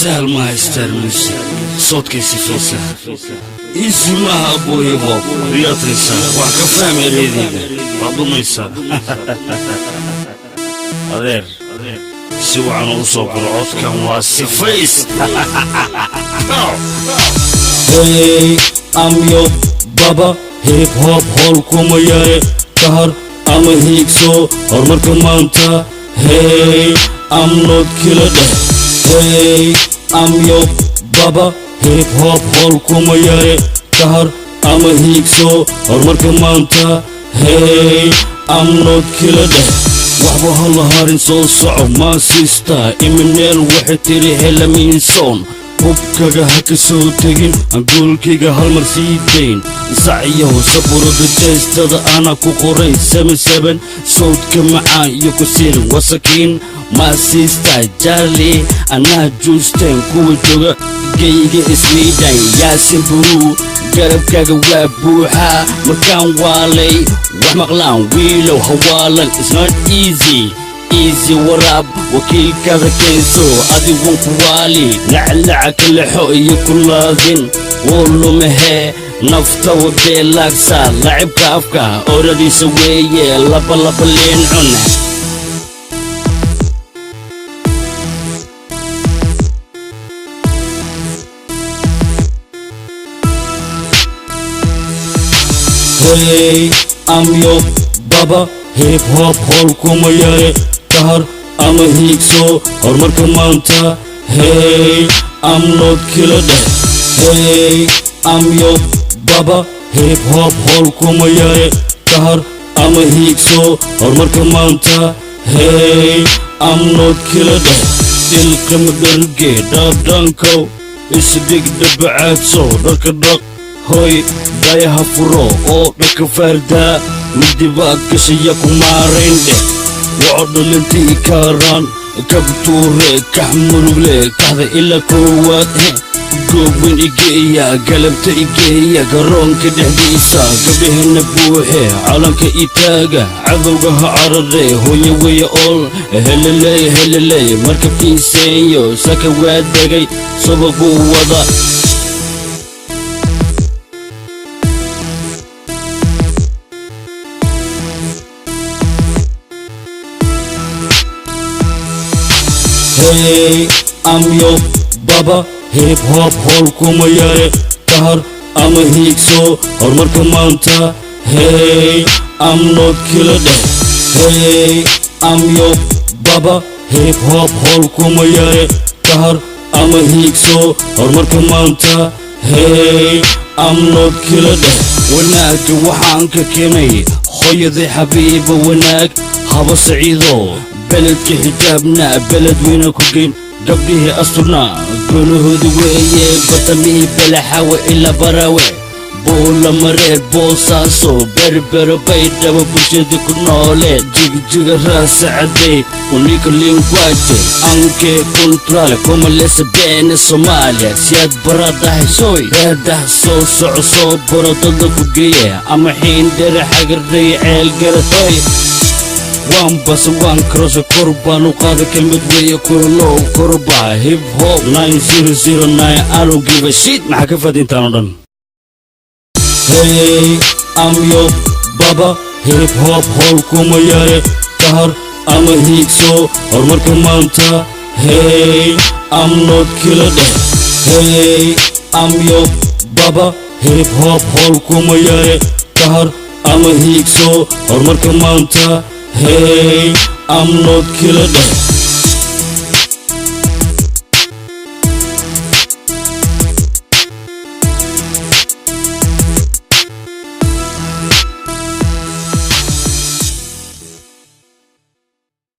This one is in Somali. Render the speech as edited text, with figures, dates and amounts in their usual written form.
سهل ما يسترمس صوت كيسي فيسا اسمها ابوي بوب رياض ريسا وحكا فاهم الهدي بعضو ميسا أدير سوى عن وصوب العود كان واسي فيس Hey, I'm your baba hip hop hall kuma yaye kahar I'm a hick so hormar kamanta Hey, I'm not killer Hey, I'm your baba hip hop hall kuma yaye kahar I'm a hick so hormar kamanta Hey, I'm not killer وحبو هلا هارين سو صعب ما سيستا إمنيل واحد تري هلا مين صون hubkaga ha ka soo tegin angoolkayga hal mar sii dayn sacyahu saburada jeestada ana ku qoray 77 sawdka macaan iyo ku siirin wasakiin maasiista jarli anaa juusteen kuwa jooga geyga ismiidhan yaasin buruu garabkaaga waa buuxaa markaan waalay wax maqlaan wiilow hawaalan it's not easy waraab wakiilkada keenso adigoon ku waali laclaca kala xo iyo ku laadin wolumahe nafta wadee laagsaa lacibka afka oradiisa weeye laba leen cuna Hey, I'm your baba hip hop hall kuma yaye kahar I'm a hick so hormar kamanta Hey, I'm not killer Hey, I'm your baba hip hop hall kuma yaye kahar I'm a hick so hormar kamanta Hey, I'm not killer ilqam darge daddanko isdig dabacad so dhaq hoy dayaha furo oo dhaka farda midibaa gashiya ku maarayndhe وعضلتي كاران كبتوري كحمرولي كهذا إلا كوات قوين إيجيا قلبت إيجيا قرون كدحديسا قبيهن بوحي عالمك إيتاقا عذوقها عرضي هوي ويا أول هللي مركب في سيو ساكوات دقي صبقو وضع Hey, I'm your baba hip hop hall kuma yaye kahar I'm a hick so hormar kamanta Hey, I'm not killer Hey, I'm your baba hip hop hall kuma yaye kahar I'm a hick so hormar kamanta Hey, I'm not killer wanaag waxaan ka keenay hooyadii xabiiba wanaag haba saciido بلد حجابنا بلد وين كوجين قبله أصلنا كله دوية بطمي بلا حاوي إلا براوي بولا مريت بوصاصو بربر بيدا وبوشد كنولي جيج راس عدي ونيك لينكواجي أنكي كنترال كوم لسه بين الصوماليا سياد برادا هسوي رادا صو برادا كوجية أما حين دير حق الريعيل قرطوي وان بس وان كروس كوربان وقاضي كلمة ويا كورلو كوربا هيب هوب 9009 I don't give a shit مع كفاد انتانودن Hey, I'm your baba hip hop hall kuma yaye kahar I'm a hick so hormar kamanta Hey, I'm not killer Hey, I'm your baba hip hop hall kuma yaye kahar I'm a hick so hormar kamanta Hey, I'm not killer